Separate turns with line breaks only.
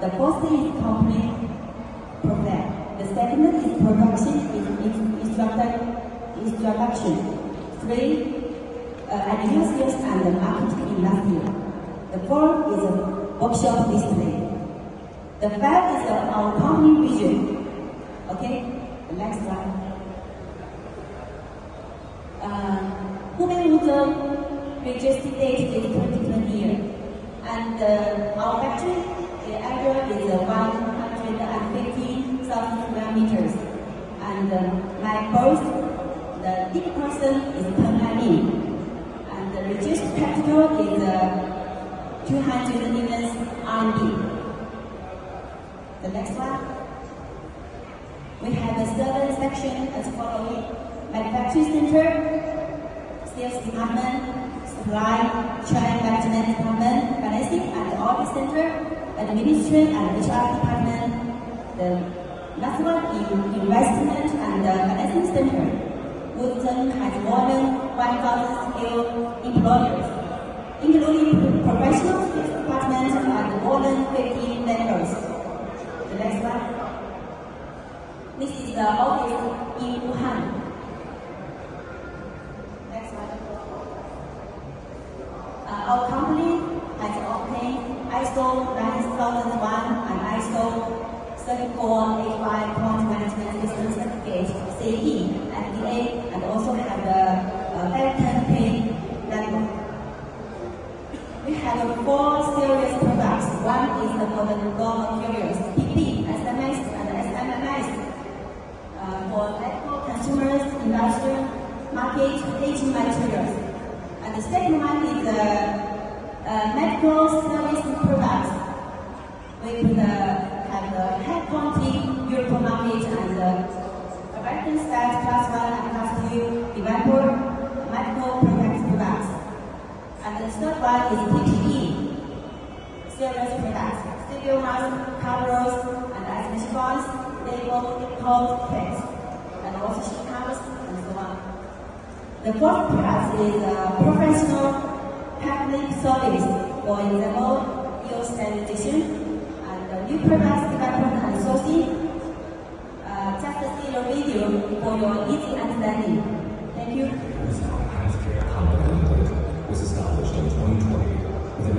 The first is complete program. The second is production introduction. 3. Annual sales and marketing in last year. The 4 is a workshop display. The 5 is our company vision. Okay, the next slide. Woozon registered date is 2020 year, and our factory area is 150,000 square meters. And my boss, the big person, is Penny, and the registered capital is 200 million RMB. The next one. We have a 7 section as following: manufacturing center, sales department, supply chain management department, financing and audit center, administration and HR department. The last one is investment and financing center. Woozon has more than 1,000 skilled employees, including professional sales department and more than 50 vendors. The next one. This is the office in Wuhan. Next one. Our company has obtained ISO 9001 and ISO 3485 Quality Management System Certificate (CE) FDA, and also have the 10K level. We have 4 series products. One is for the raw materials, PP, SMS, and smms. For medical consumers, industrial market, aging materials. And the second one is medical service products. We could have the high quantity European market and American style class 1 and class 2 developer medical products. And the third one is PPE service products, civil mask, covers, and isolation gowns, label, coat, kits, and also sheet covers, and so on. The fourth product is professional public service, for example, your sterilization, and new products development and sourcing. Just see the video for your easy understanding. Thank you.
Woozonhealthcare Company Limited was established in 2020 with an